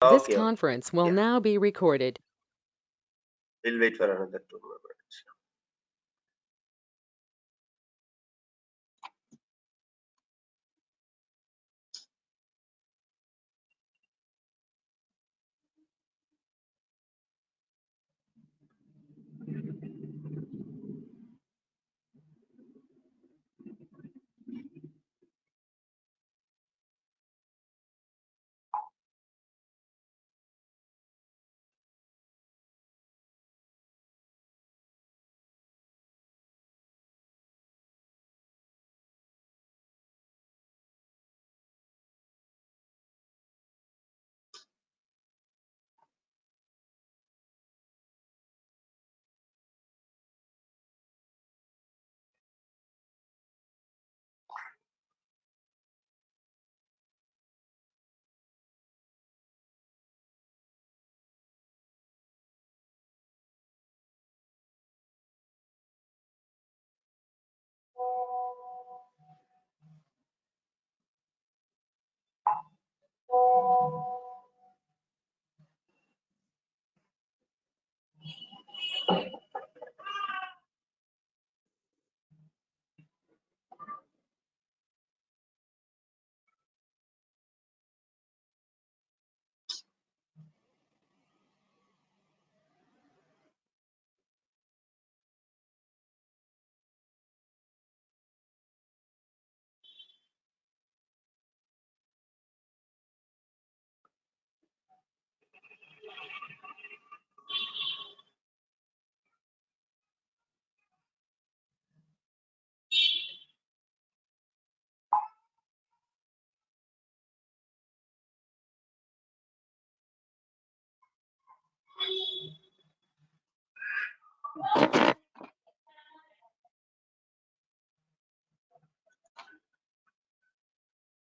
This Okay, okay. conference will Yeah, now be recorded. we'll wait for another 2 minutes.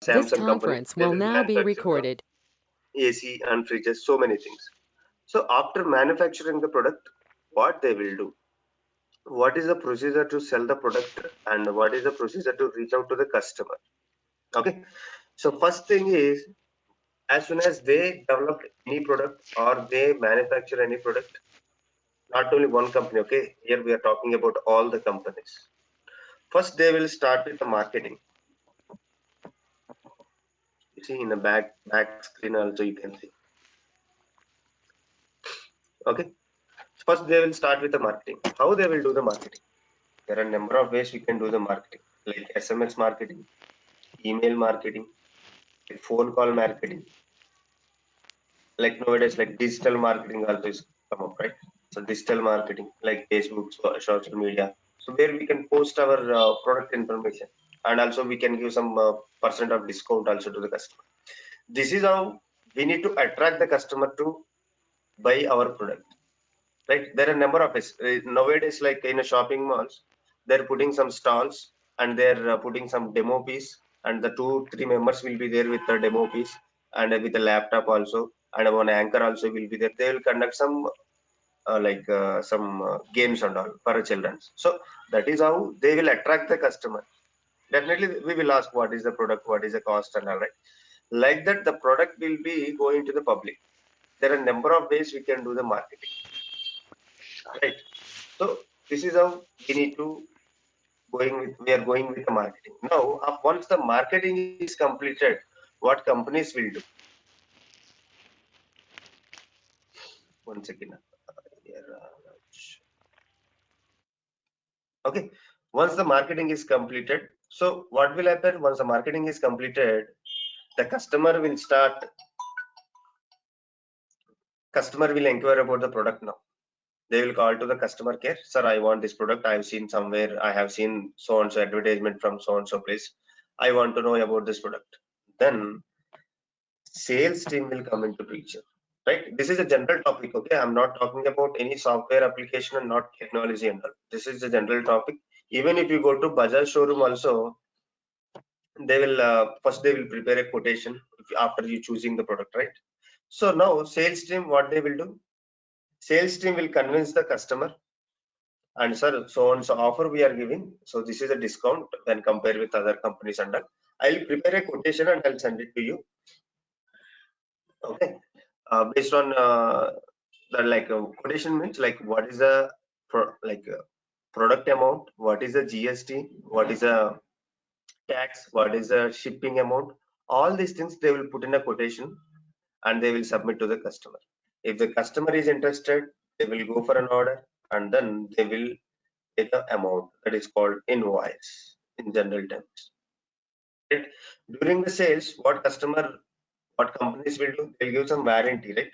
This Samsung company, conference they will will now be manufacture the recorded. AC and fridges, so many things. So after manufacturing the product, what they will do? What is the procedure to sell the product and what is the procedure to reach out to the customer? Okay. So first thing is, as soon as they develop any product or they manufacture any product, not only one company, okay, here we are talking about all the companies. First, they will start with the marketing. You see in the back screen also you can see. Okay. First, they will start with the marketing. How they will do the marketing? There are a number of ways we can do the marketing, like SMS marketing, email marketing, like phone call marketing, like nowadays, like digital marketing also is come up, right? So digital marketing, like Facebook, social media. So where we can post our product information, and also we can give some percent of discount also to the customer. This is how we need to attract the customer to buy our product, right? There are a number of ways. Nowadays, like in a shopping malls, they're putting some stalls and they're putting some demo piece, and the 2 3 members will be there with the demo piece and with a laptop also, and one anchor also will be there. They will conduct some some games and all for children. So that is how they will attract the customer. Definitely, we will ask what is the product, what is the cost, and all right. Like that, the product will be going to the public. There are a number of ways we can do the marketing, right? So this is how we need to we are going with the marketing. Now, once the marketing is completed, what companies will do? One second. Here, okay. Once the marketing is completed, so what will happen once the marketing is completed? The customer will inquire about the product now. They will call to the customer care, sir, I want this product. I have seen somewhere, I have seen so and so advertisement from so and so place. I want to know about this product. Then sales team will come into picture, right? This is a general topic, okay? I'm not talking about any software application and not technology and all. This is a general topic. Even if you go to Bajaj showroom also, they will first they will prepare a quotation after you choosing the product, right? So now sales team, what they will do? Sales team will convince the customer, and sir, so and so offer we are giving, so this is a discount when compared with other companies and all. I'll prepare a quotation and I'll send it to you, okay? based on the like quotation means like what is the product amount, what is the GST, what is the tax, what is the shipping amount. All these things they will put in a quotation and they will submit to the customer. If the customer is interested, they will go for an order and then they will pay the amount that is called invoice in general terms. Right? During the sales, what companies will do, they'll give some warranty, right?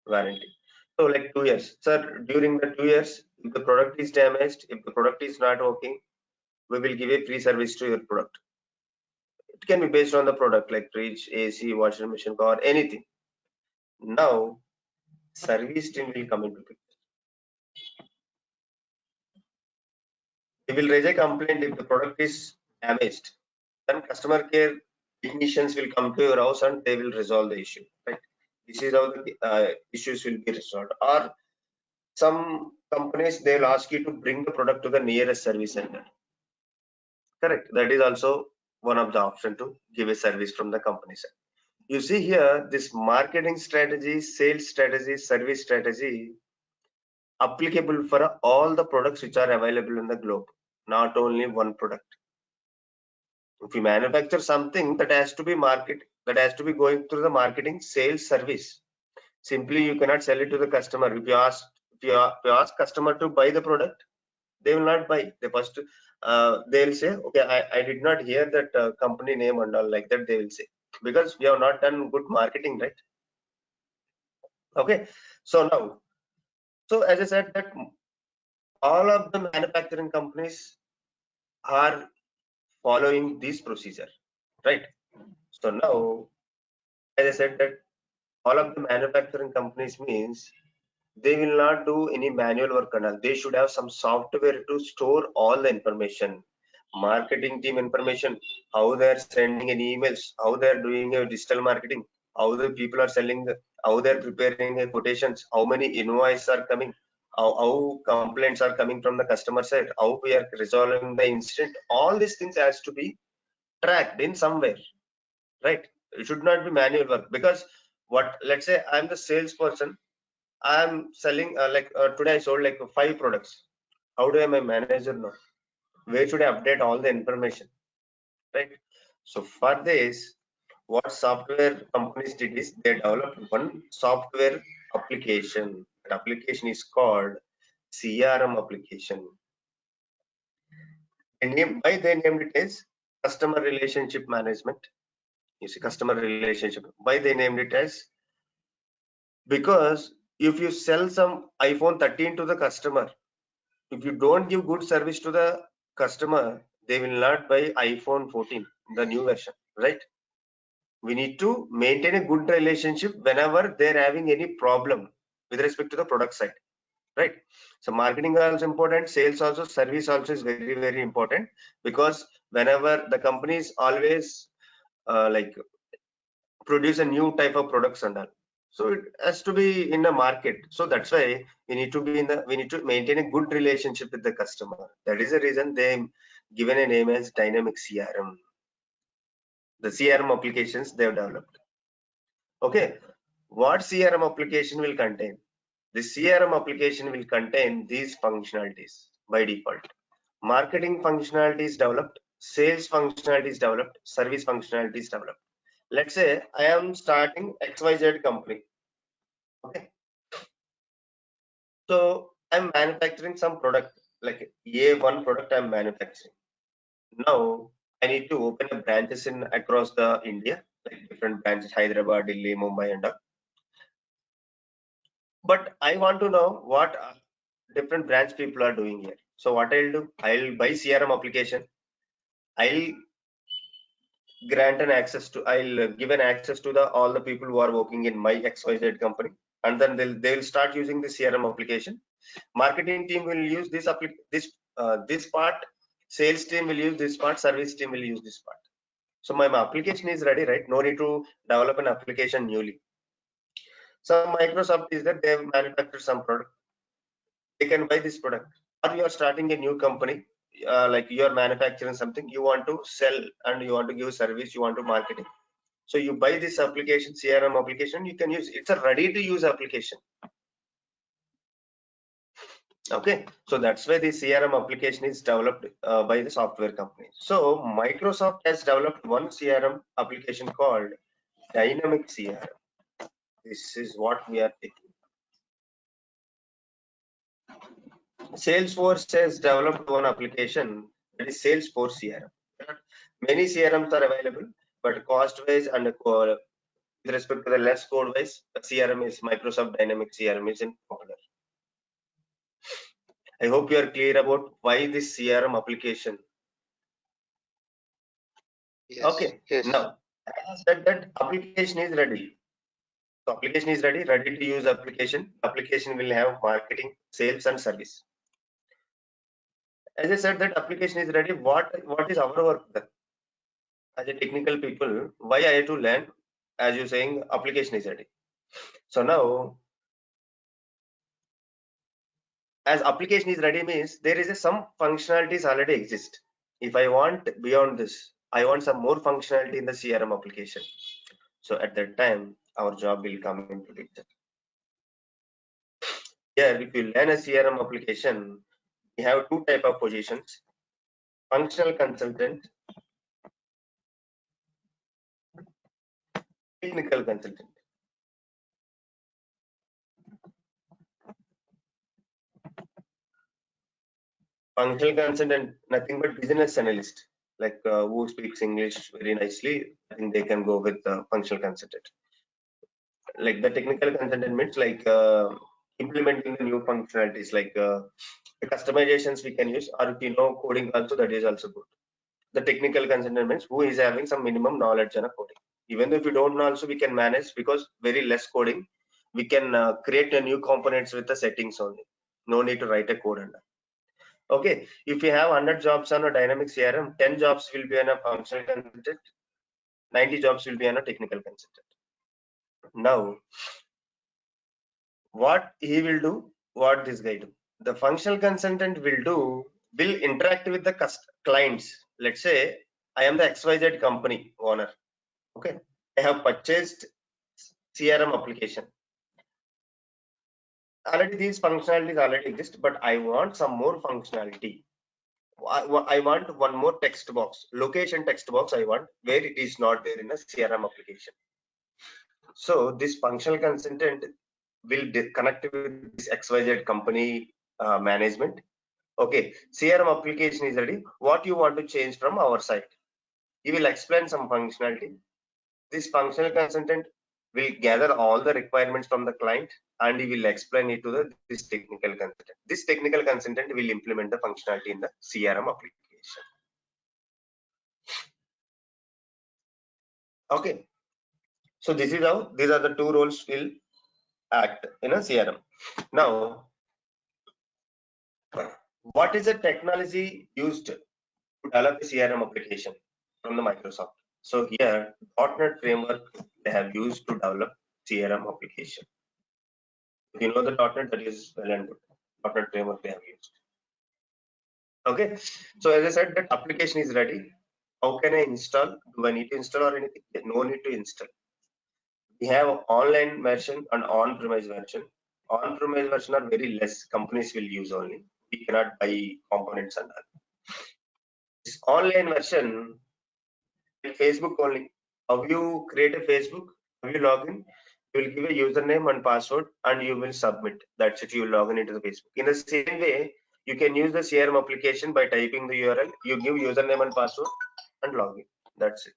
Warranty. So like 2 years. Sir, during the 2 years, if the product is damaged, if the product is not working, we will give a free service to your product. It can be based on the product like fridge, AC, washing machine, car, anything. Now, service team will come into picture. We will raise a complaint if the product is damaged. Then customer care technicians will come to your house and they will resolve the issue. Right? This is how the issues will be resolved. Or some companies they'll ask you to bring the product to the nearest service center. Correct. That is also one of the option to give a service from the company side. You see here, this marketing strategy, sales strategy, service strategy applicable for all the products which are available in the globe, not only one product. If you manufacture something that has to be that has to be going through the marketing, sales, service. Simply you cannot sell it to the customer. If you ask customer to buy the product, they will not buy. They first they'll say, okay, I did not hear that company name and all like that. They will say because we have not done good marketing, right? Okay, so now, so as I said that all of the manufacturing companies are following this procedure, right? So now, as I said that all of the manufacturing companies means they will not do any manual work and all. They should have some software to store all the information, marketing team information, how they're sending an emails, how they're doing a digital marketing, how the people are selling, how they're preparing a quotations, how many invoices are coming, how complaints are coming from the customer side, how we are resolving the incident. All these things has to be tracked in somewhere, right? It should not be manual work because what, let's say I'm the salesperson, I'm selling today I sold like 5 products. How do I my manager know? Where should I update all the information? Right. So for this, what software companies did is they developed one software application. That application is called CRM application. Why they named it as customer relationship management. You see, customer relationship. Why they named it as? Because if you sell some iPhone 13 to the customer, if you don't give good service to the customer, they will not buy iPhone 14, the new version, right? We need to maintain a good relationship whenever they're having any problem with respect to the product side, right? So marketing is also important, sales also, service also is very, very important because whenever the companies always like produce a new type of products and all, so it has to be in the market. So that's why we need to be we need to maintain a good relationship with the customer. That is the reason they given a name as dynamic CRM, the CRM applications they have developed. Okay, what CRM application will contain? The CRM application will contain these functionalities by default. Marketing functionalities developed, sales functionalities developed, service functionalities developed. Let's say I am starting XYZ company. Okay, so I'm manufacturing some product like A1 product I'm manufacturing. Now I need to open a branches in across the India, like different branches, Hyderabad, Delhi, Mumbai, and all. But I want to know what different branch people are doing here. So what I'll do, I'll buy CRM application. I'll grant an access to, I'll give an access to the all the people who are working in my XYZ company, and then they'll start using the CRM application. Marketing team will use this part, sales team will use this part, service team will use this part. So my application is ready, right? No need to develop an application newly. So Microsoft is that they have manufactured some product, they can buy this product. Or you are starting a new company, like you are manufacturing something, you want to sell and you want to give service, you want to market it. So you buy this application, CRM application, you can use. It's a ready to use application. Okay, so that's why the CRM application is developed by the software company. So Microsoft has developed one CRM application called Dynamic CRM. This is what we are taking. Salesforce has developed one application, that is Salesforce CRM. Many CRMs are available, but cost-wise and with respect to the less code-wise, CRM is Microsoft Dynamics CRM is in popular. I hope you are clear about why this CRM application. Yes. Okay. Yes. Now, as I said that application is ready. So application is ready to use application. Application will have marketing, sales, and service. As I said that application is ready. What is our work then? As a technical people, why I have to learn? As you saying, application is ready. So now, as application is ready means there is some functionalities already exist. If I want beyond this, I want some more functionality in the CRM application. So at that time, our job will come into picture. Here, if you learn a CRM application, we have two type of positions: functional consultant, technical consultant. Functional consultant, nothing but business analyst, like who speaks English very nicely. I think they can go with functional consultant. Like the technical consultant means like implementing the new functionalities, like the customizations we can use, or if you know coding also, that is also good. The technical consultant means who is having some minimum knowledge on a coding. Even though if you don't know also, we can manage, because very less coding. We can create a new components with the settings only. No need to write a code and all. Okay, if you have 100 jobs on a dynamic CRM, 10 jobs will be on a functional consultant, 90 jobs will be on a technical consultant. Now, what he will do, what this guy do? The functional consultant will interact with the clients. Let's say I am the XYZ company owner. Okay, I have purchased CRM application. Already these functionalities already exist, but I want some more functionality. I want one more text box, location text box I want, where it is not there in a CRM application. So this functional consultant will connect with this XYZ company management. Okay, CRM application is ready. What you want to change from our side? He will explain some functionality. This functional consultant will gather all the requirements from the client, and he will explain it to this technical consultant. This technical consultant will implement the functionality in the CRM application. Okay, so this is how these are the two roles will act in a CRM. Now, what is the technology used to develop a CRM application from the Microsoft? So here, .NET framework they have used to develop CRM application. If you know the .NET, that is well and good. .NET framework they have used. Okay, so as I said, that application is ready. How can I install? Do I need to install or anything? No need to install. We have online version and on-premise version. On-premise version are very less companies will use only. We cannot buy components and all. This online version, Facebook only. How you create a Facebook? How you log in? You will give a username and password, and you will submit. That's it. You log in into the Facebook. In the same way, you can use the CRM application by typing the URL. You give username and password and log in. That's it.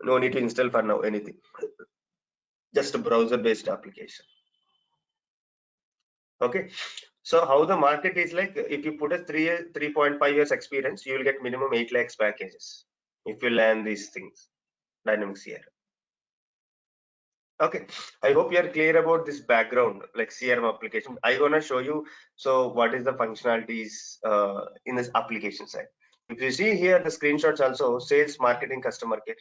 No need to install for now anything. Just a browser-based application. Okay. So how the market is like? If you put a 3.5 years experience, you will get minimum 8 lakhs packages if you learn these things. Dynamics here. Okay, I hope you are clear about this background, like CRM application. I'm gonna show you. So what is the functionalities in this application side? If you see here, the screenshots also sales, marketing, customer care.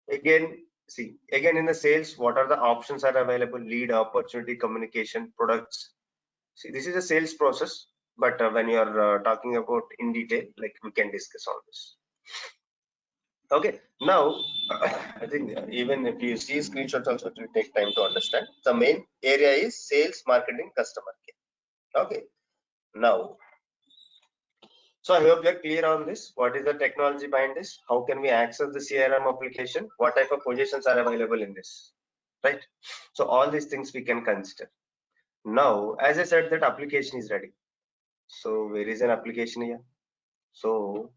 Again, see again in the sales, what are the options are available? Lead, opportunity, communication, products. See, this is a sales process, but when you are talking about in detail, like we can discuss on this. Okay, now I think even if you see screenshots also, it will take time to understand. The main area is sales, marketing, customer care. Okay, now, so I hope you're clear on this. What is the technology behind this? How can we access the CRM application? What type of positions are available in this? Right. So all these things we can consider. Now, as I said, that application is ready. So where is an application here? So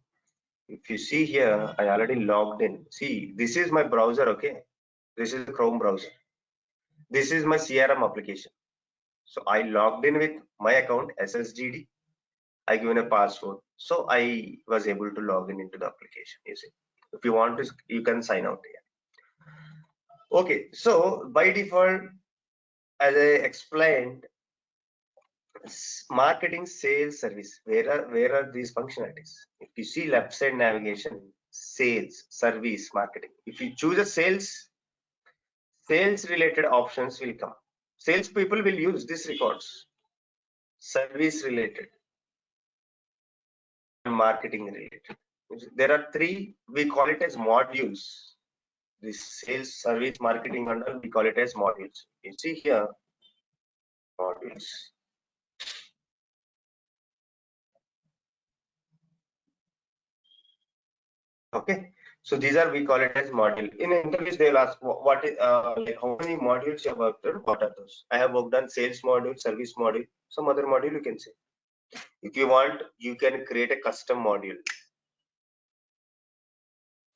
if you see here, I already logged in. See, this is my browser. Okay, this is the Chrome browser. This is my CRM application. So I logged in with my account SSGD. I given a password. So I was able to log in into the application. You see, if you want to, you can sign out here. Okay, so by default, as I explained, marketing, sales, service. Where are these functionalities? If you see left side navigation, sales, service, marketing. If you choose a sales related options will come. Sales people will use these records. Service related and marketing related. There are three. We call it as modules. This sales, service, marketing, and all, we call it as modules. You see here, modules. Okay, so these are, we call it as module. In interviews they'll ask what is like how many modules you have worked on, what are those? I have worked on sales module, service module, some other module you can say. If you want, you can create a custom module.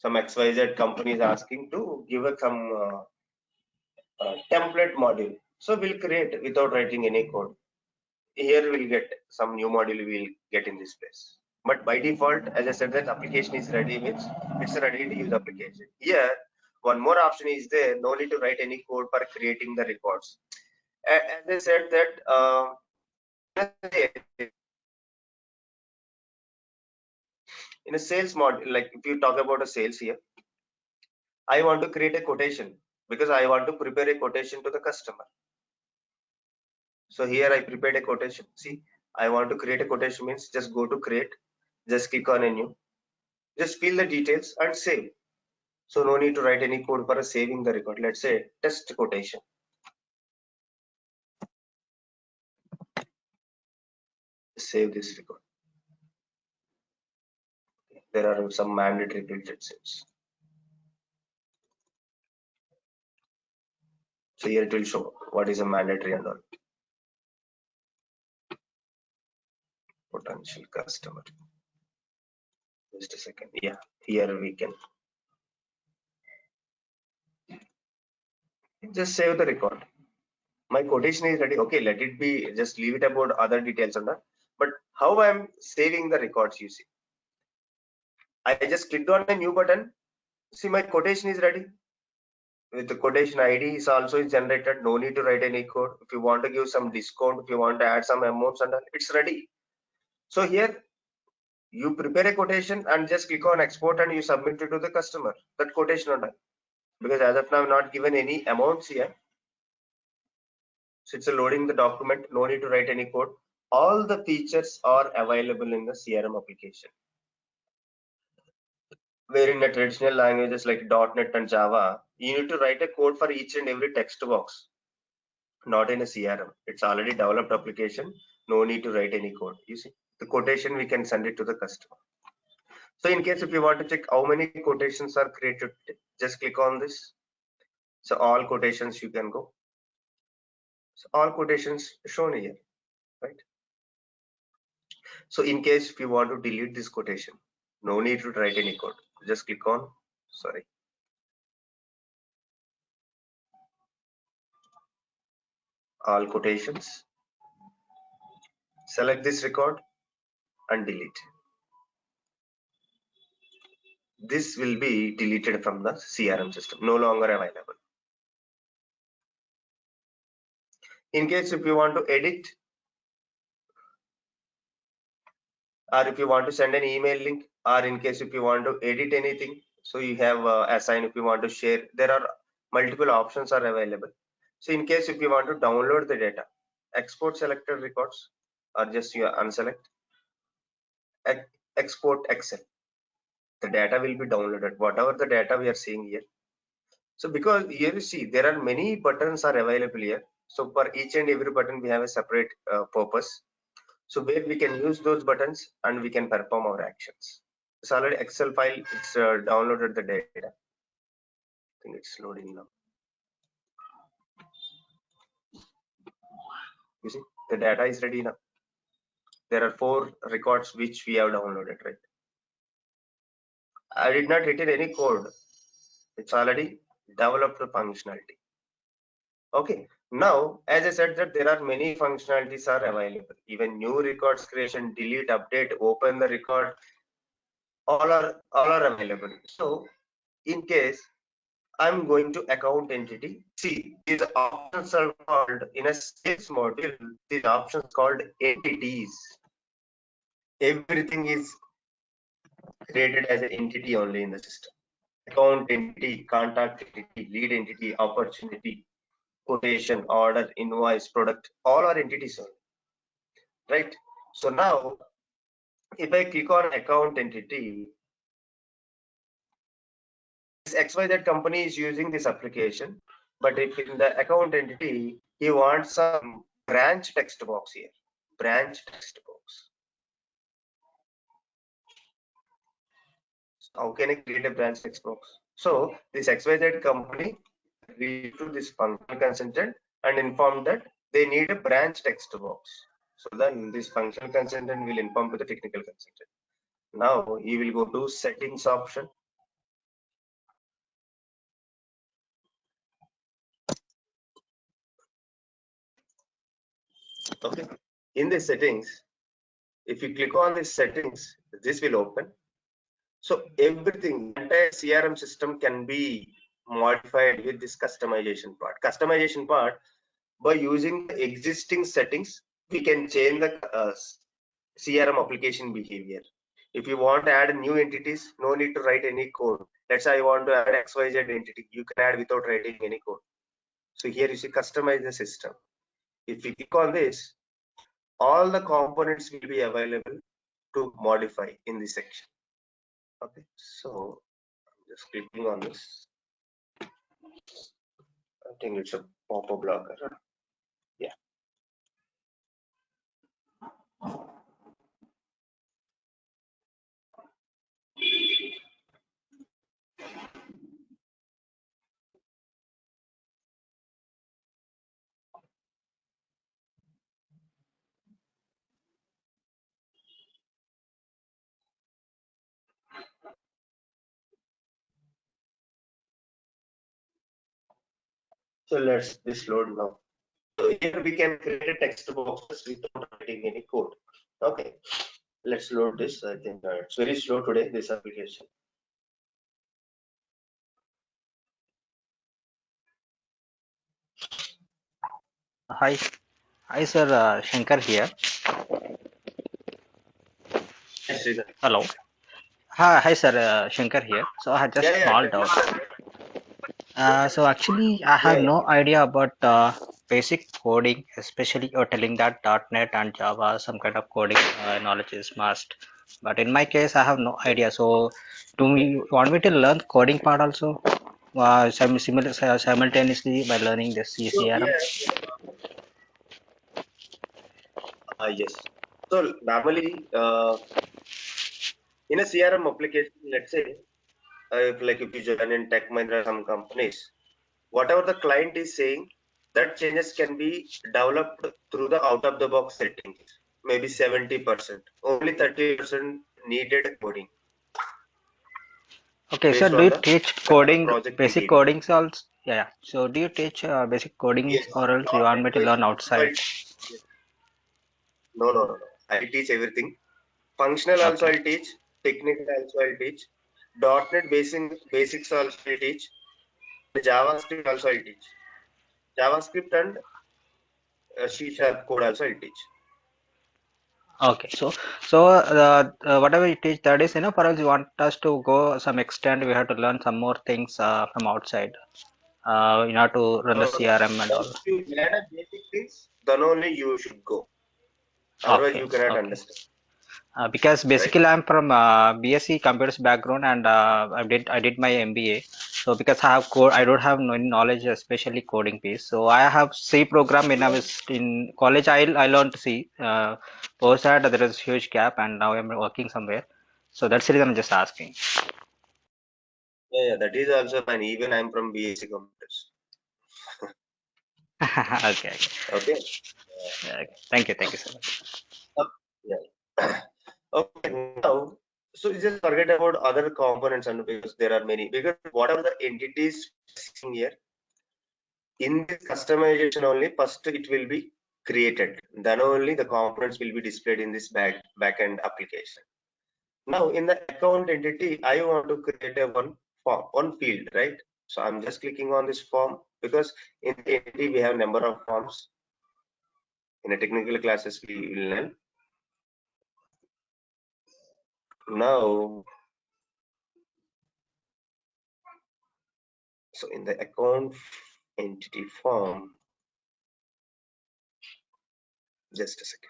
Some XYZ company is asking to give us some template module, so we'll create without writing any code. Here we'll get some new module we'll get in this place. But by default, as I said, that application is ready, means it's a ready to use application. Here one more option is there, no need to write any code for creating the records. As I said that in a sales model, like if you talk about a sales here, I want to create a quotation because I want to prepare a quotation to the customer. So here I prepared a quotation. See, I want to create a quotation means just go to create, just click on a new, just fill the details and save. So no need to write any code for saving the record. Let's say test quotation. Save this record. There are some mandatory built sets. So here it will show what is a mandatory and all. Potential customer. Just a second. Yeah, here we can just save the record. My quotation is ready. Okay, let it be. Just leave it about other details on that. But how I'm saving the records, you see. I just clicked on a new button. See, my quotation is ready. With the quotation ID is also generated. No need to write any code. If you want to give some discount, if you want to add some amounts and all, it's ready. So here you prepare a quotation and just click on export and you submit it to the customer. That quotation on that. Because as of now, I've not given any amounts here. So it's a loading the document. No need to write any code. All the features are available in the CRM application. Where in the traditional languages like .NET and Java, you need to write a code for each and every text box. Not in a CRM. It's already developed application. No need to write any code. You see, the quotation we can send it to the customer. So in case if you want to check how many quotations are created, just click on this. So all quotations you can go. So all quotations shown here, right? So in case if you want to delete this quotation, no need to write any code. Just click on, sorry. All quotations. Select this record and delete. This will be deleted from the CRM system, no longer available. In case if you want to edit, or if you want to send an email link, or in case if you want to edit anything, so you have assign, if you want to share, there are multiple options are available. So in case if you want to download the data, export selected records, or just you unselect export Excel. The data will be downloaded, whatever the data we are seeing here. So because here you see there are many buttons are available here. So for each and every button we have a separate purpose. So where we can use those buttons and we can perform our actions. It's already Excel file. It's downloaded the data. I think it's loading now. You see the data is ready now. There are 4 records which we have downloaded, right? I did not written any code. It's already developed the functionality. Okay. Now, as I said that there are many functionalities are available. Even new records creation, delete, update, open the record, all are available. So in case I'm going to account entity, see these options are called in a sales module. These options called entities. Everything is created as an entity only in the system. Account entity, contact entity, lead entity, opportunity, quotation, order, invoice, product, all are entities only, right? So now, if I click on account entity, this XYZ company is using this application, but if in the account entity, he wants some branch text box here, branch text box. How can I create a branch text box? So this XYZ company reach to this functional consultant and inform that they need a branch text box. So then this functional consultant will inform to the technical consultant. Now he will go to settings option. Okay. In the settings, if you click on the settings, this will open. So everything, entire CRM system can be modified with this customization part. Customization part, by using the existing settings, we can change the CRM application behavior. If you want to add new entities, no need to write any code. Let's say I want to add XYZ entity, you can add without writing any code. So here you see customize the system. If you click on this, all the components will be available to modify in this section. Okay, so I'm just clicking on this. I think it's a pop-up blocker. Yeah. So let's this load now. So here we can create a text boxes without writing any code. Okay, let's load this. I think it's very slow today, this application. Hi, hi, sir. Shankar here. Yes, Sridhar. Hello. Hi, sir. Shankar here. So I had just Yeah, small doubt. definitely. So actually, I Yeah, have yeah. no idea about basic coding, especially you're telling that .NET and Java, some kind of coding knowledge is must. But in my case, I have no idea. So, do you want me to learn coding part also? Simultaneously by learning this So CCRM? yeah, yes. So normally, in a CRM application, let's say, if you join in Tech Mahindra, some companies, whatever the client is saying, that changes can be developed through the out of the box settings. Maybe 70%. Only 30% needed coding Okay, so based do on you the teach coding, project basic behavior. codings also? Yeah. So do you teach basic codings Yes. or else you Not want at me to learn basic also outside? I'll no, no, no, no. I teach everything. Functional also Okay. I'll teach. Technical also I'll teach. .NET basics also I'll teach. JavaScript also I'll teach. JavaScript and C# code also I'll teach. Okay. Whatever you teach that is enough, or else you want us to go some extent, we have to learn some more things from outside in order to run the No, no, no. CRM and all. Once you learn a basic things, then only you should go. Otherwise, Okay. you cannot Okay. understand. Because right? basically I'm from BSc computers background and I did my MBA. So because I have code, I don't have no knowledge, especially coding piece. So I have C program when I was in college. I learned C. Post that there is huge gap, and now I'm working somewhere. So that's the reason I'm just asking. Yeah, that is also fine. Even I'm from BSc computers. Okay, okay. Okay. Thank you so much. Yeah. Okay, now, so you just forget about other components and because there are many, because whatever the entities seen here, in this customization only, first it will be created. Then only the components will be displayed in this backend application. Now, in the account entity, I want to create a one form, one field, right? So I'm just clicking on this form because in the entity we have number of forms. In a technical classes we will learn. Now, so in the account entity form, just a second.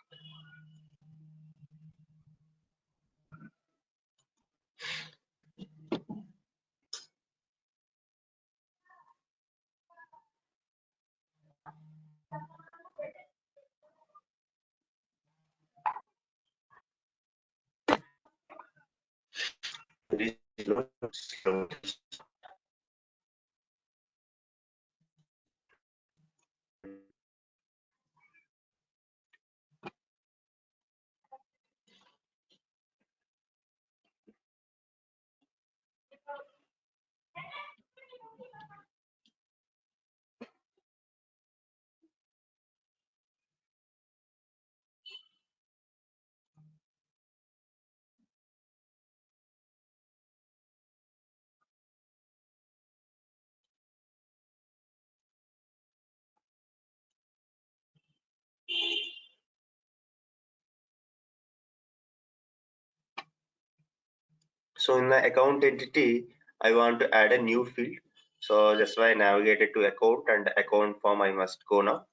So in the account entity, I want to add a new field. So that's why I navigated to account and account form I must go now.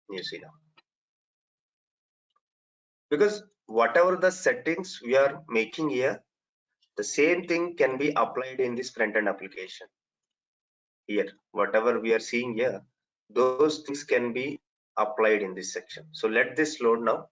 You see now. Because whatever the settings we are making here, the same thing can be applied in this front-end application. Here, whatever we are seeing here, those things can be applied in this section. So let this load now.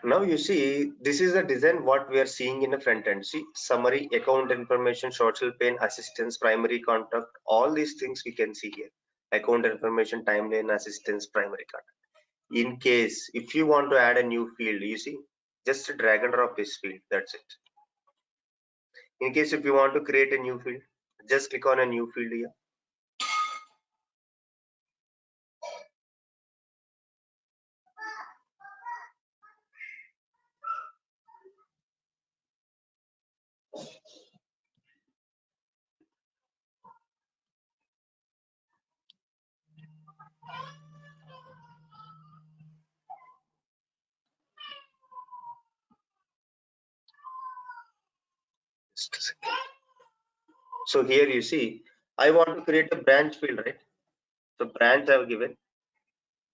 Now you see, this is the design what we are seeing in the front end. See, summary, account information, social pane, assistance, primary contact, all these things we can see here. Account information, timeline, assistance, primary contact. In case, if you want to add a new field, you see, just drag and drop this field, that's it. In case if you want to create a new field, just click on a new field here. Just a second. So here you see, I want to create a branch field, right? So branch I've given,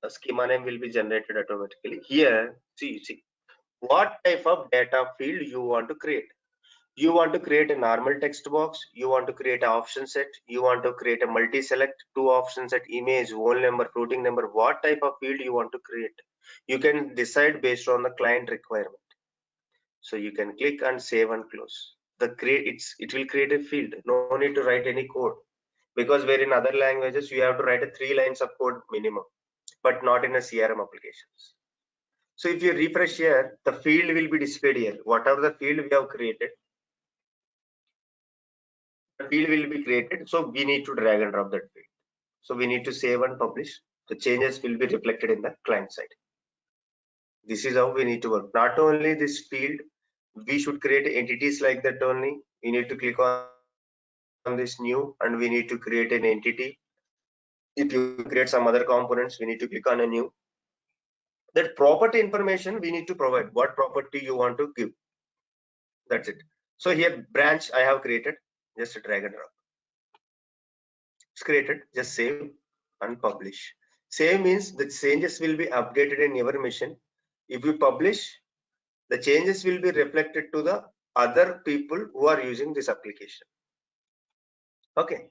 a schema name will be generated automatically. Here, see, what type of data field you want to create. You want to create a normal text box, you want to create an option set, you want to create a multi-select, two option set, image, whole number, floating number, what type of field you want to create. You can decide based on the client requirement. So you can click and save and close. It will create a field. No need to write any code because where in other languages you have to write a 3 lines of code minimum, but not in a CRM applications. So if you refresh here, the field will be displayed here. Whatever the field we have created, the field will be created. So we need to drag and drop that field. So we need to save and publish. The changes will be reflected in the client side. This is how we need to work. Not only this field, we should create entities like that only. We need to click on this new and we need to create an entity. If you create some other components, we need to click on a new. That property information we need to provide. What property you want to give. That's it. So here branch I have created. Just drag and drop. It's created. Just save and publish. Save means the changes will be updated in your machine. If you publish, the changes will be reflected to the other people who are using this application. Okay.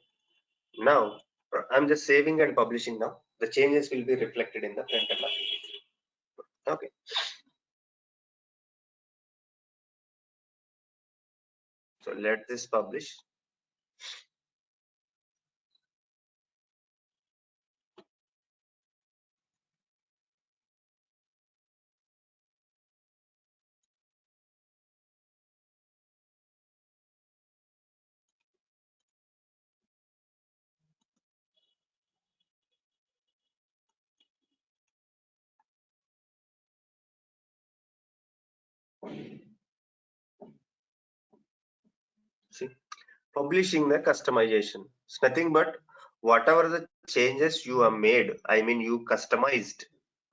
Now I'm just saving and publishing now. The changes will be reflected in the front end application. Okay. So let this publish. See, publishing the customization. It's nothing but whatever the changes you have made, I mean you customized,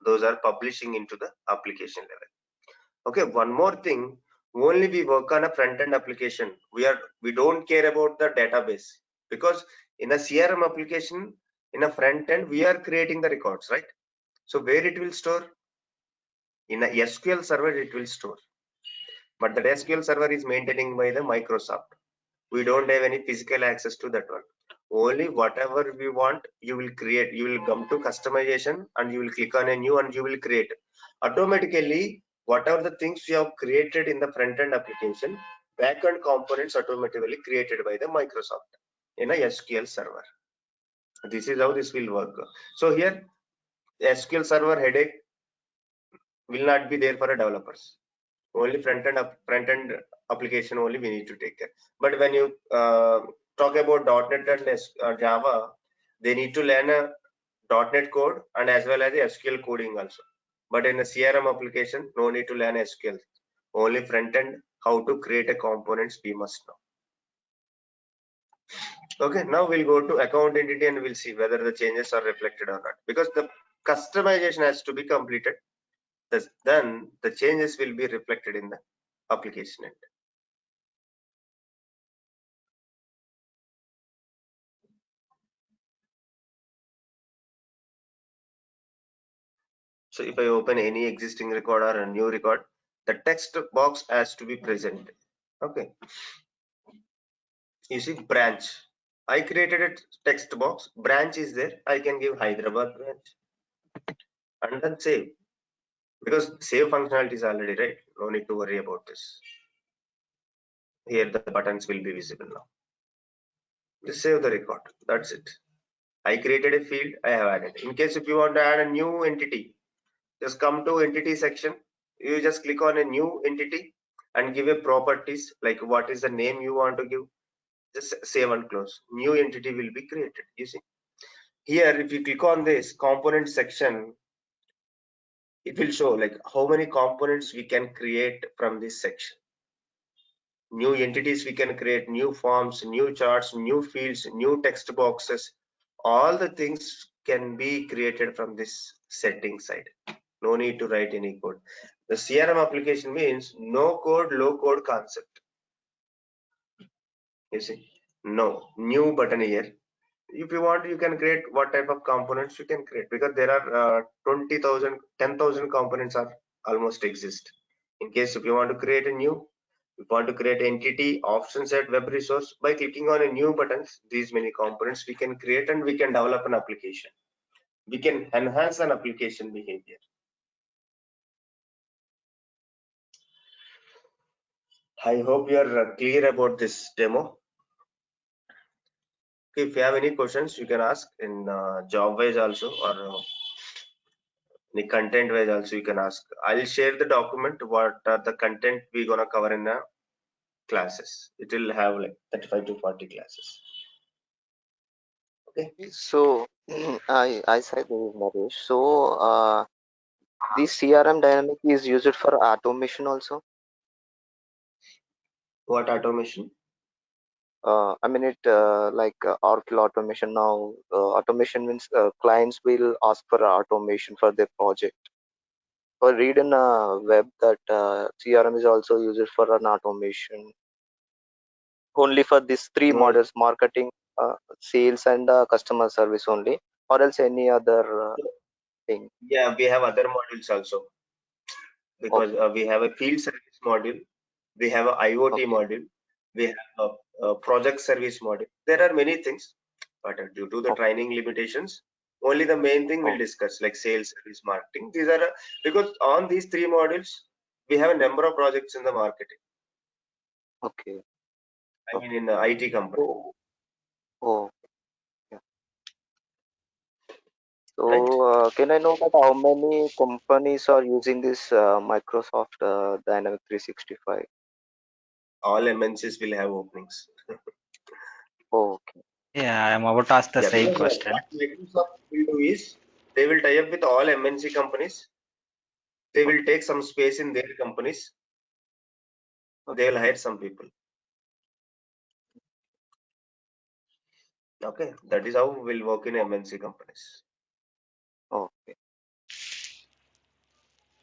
those are publishing into the application level. Okay, one more thing, only we work on a front end application. We don't care about the database, because in a CRM application, in a front end, we are creating the records, right? So where it will store? In a SQL server it will store, but that SQL server is maintaining by the Microsoft. We don't have any physical access to that one. Only whatever we want you will create. You will come to customization and you will click on a new and you will create automatically whatever the things you have created in the front end application. Backend components automatically created by the Microsoft in a SQL server. This is how this will work. So here SQL server headache will not be there for a developers. Only front end application only we need to take care. But when you talk about .NET and Java, they need to learn a .NET code and as well as the SQL coding also. But in a CRM application, no need to learn SQL. Only front end, how to create a components we must know. Okay, now we'll go to account entity and we'll see whether the changes are reflected or not. Because the customization has to be completed, then the changes will be reflected in the application end. So if I open any existing record or a new record, the text box has to be present. Okay. You see branch. I created a text box. Branch is there. I can give Hyderabad branch and then save. Because save functionality is already right. No need to worry about this. Here the buttons will be visible now. Just save the record. That's it. I created a field. I have added. In case if you want to add a new entity, just come to entity section. You just click on a new entity and give a properties like what is the name you want to give. Just save and close. New entity will be created. You see here, if you click on this component section, it will show like how many components we can create from this section. New entities we can create, new forms, new charts, new fields, new text boxes. All the things can be created from this setting side. No need to write any code. The CRM application means no code, low code concept. You see, no new button here. If you want, you can create what type of components you can create, because there are 20,000, 10,000 components are almost exist. In case if you want to create a new, you want to create entity, option set, web resource, by clicking on a new buttons, these many components we can create and we can develop an application. We can enhance an application behavior. I hope you are clear about this demo. If you have any questions, you can ask in job wise also, or the content wise also you can ask. I'll share the document what are the content we're gonna cover in the classes. It will have like 35 to 40 classes. Okay. So I said this is Naresh. So this CRM dynamic is used for automation also. What automation? I mean it like Oracle automation now. Automation means clients will ask for automation for their project. Or read in a web that CRM is also used for an automation only for these three No. models: marketing, sales, and customer service only, or else any other thing. Yeah, we have other modules also because Okay, we have a field service module, we have a IoT okay, module, we have a project service module. There are many things, but due to the okay, training limitations, only the main thing we'll oh, discuss, like sales, service, marketing. These are because on these three modules, we have a number of projects in the marketing. okay, I mean, okay. in the IT company, Oh, oh, yeah. right? So, can I know that how many companies are using this Microsoft Dynamic 365? All MNCs will have openings. Oh, okay, Yeah, I'm about to ask the Yeah, same because question. what Microsoft will do is they will tie up with all MNC companies. They will okay, take some space in their companies. They okay, will hire some people. Okay, that is how we'll work in MNC companies. okay.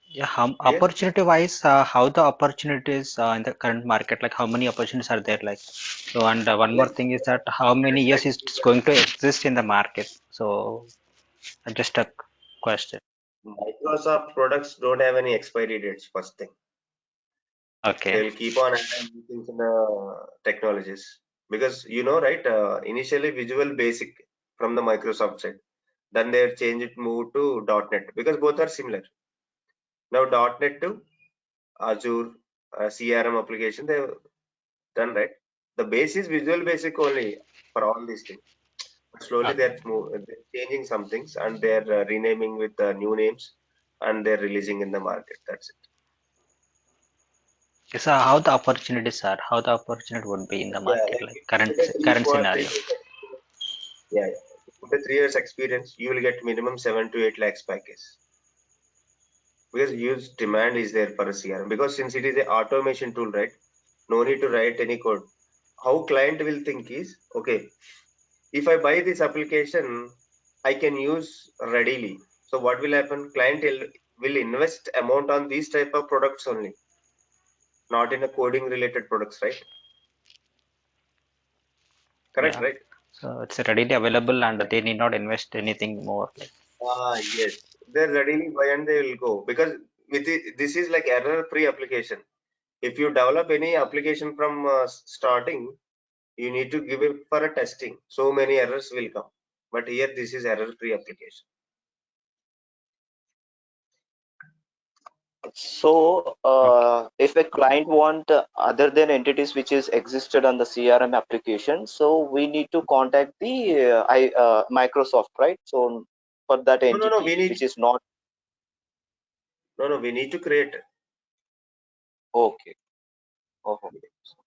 Yeah, Clear? opportunity wise, how the opportunities in the current market, like how many opportunities are there, like so, and one more Like, thing is that how many just years like is it's going to exist in the market. So, just a question. Microsoft products don't have any expiry dates, first thing. They Okay. will keep on adding new things in the technologies. Because right, initially Visual Basic from the Microsoft side. Then they change it, move to .NET because both are similar. Now .NET to Azure CRM application they've done, right. The base is Visual Basic only for all these things. Slowly Okay. they're changing some things and they're renaming with new names and they're releasing in the market. That's it. So, how the opportunities are, how the opportunity would be in the Yeah, market, like like if you put a current scenario. yeah, yeah. If you put a 3 years experience, you will get minimum 7 to 8 lakhs package because huge demand is there for a CRM because since it is a automation tool, right? No need to write any code. How client will think is okay. If I buy this application, I can use readily. So what will happen? Client will invest amount on these type of products only, not in a coding related products, right? Correct, Yeah. right? So it's readily available and they need not invest anything more. Like, Yes. They're readily buy and they will go because this is like error-free application. If you develop any application from starting, you need to give it for a testing. So many errors will come. But here this is error-free application. So, okay. if a client want other than entities which is existed on the CRM application, so we need to contact the Microsoft, right? So for that No, no, no. entity which is not We need to create. okay. Oh,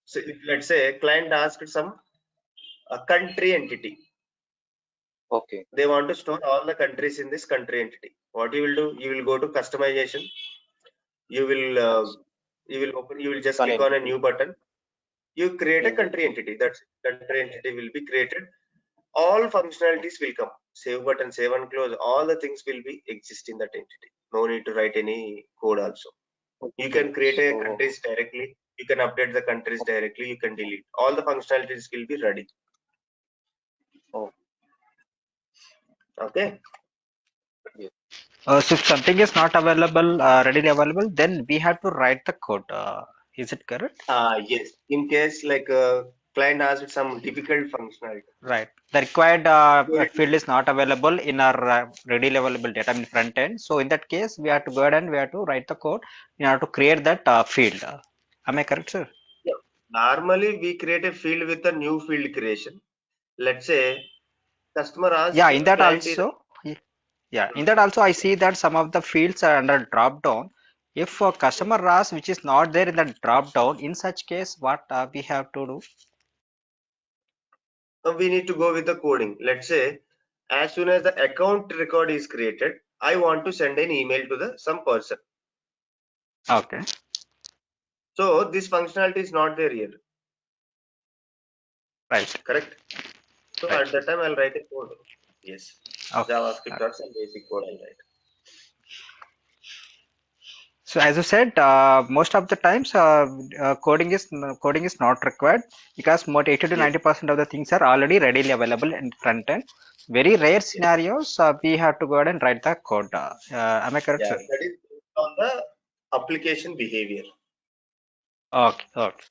So if let's say a client asked some a country entity, okay. they want to store all the countries in this country entity. What you will do? You will go to customization. You will Yes. open. You will just One click on a entity. new button. You create a country Okay. entity. That country entity will be created. All functionalities will come. Save button, save and close. All the things will be exist in that entity. No need to write any code also. You Okay. can create a So, countries directly. You can update the countries directly. You can delete. All the functionalities will be ready. oh, Okay. yeah. So if something is not available, readily available, then we have to write the code. Is it correct? Yes. In case like client asked some difficult functionality. Right. The required Very field is not available in our readily available data in front end. So in that case, we have to go ahead and we have to write the code in order to create that field. Am I correct, sir? Yeah. Normally, we create a field with a new field creation. Let's say customer Yeah, asked, in that client is. also, yeah, in that also I see that some of the fields are under drop down. If a customer asks which is not there in the drop down, in such case, what we have to do? we need to go with the coding. Let's say as soon as the account record is created, I want to send an email to some person. Okay. So this functionality is not there here. Right. Correct. So Right. at that time I'll write a code. Yes. Okay. JavaScript or some basic code I'll write. So as you said, most of the times coding is not required because more 80 to Yes. 90% of the things are already readily available in front end. Very rare Yes. scenarios we have to go ahead and write the code. Am I correct, Yeah. sir? That is based on the application behavior. Okay. Okay.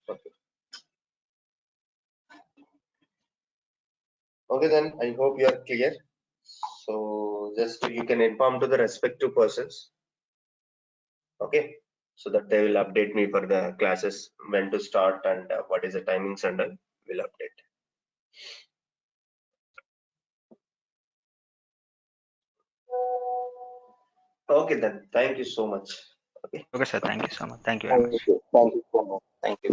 Okay. Okay, then I hope you are clear. So just you can inform to the respective persons. Okay. So that they will update me for the classes when to start and what is the timings and all will update. Okay then. Thank you so much. Okay. Okay, sir. Thank you so much. Thank you very much. Thank you so much. Thank you.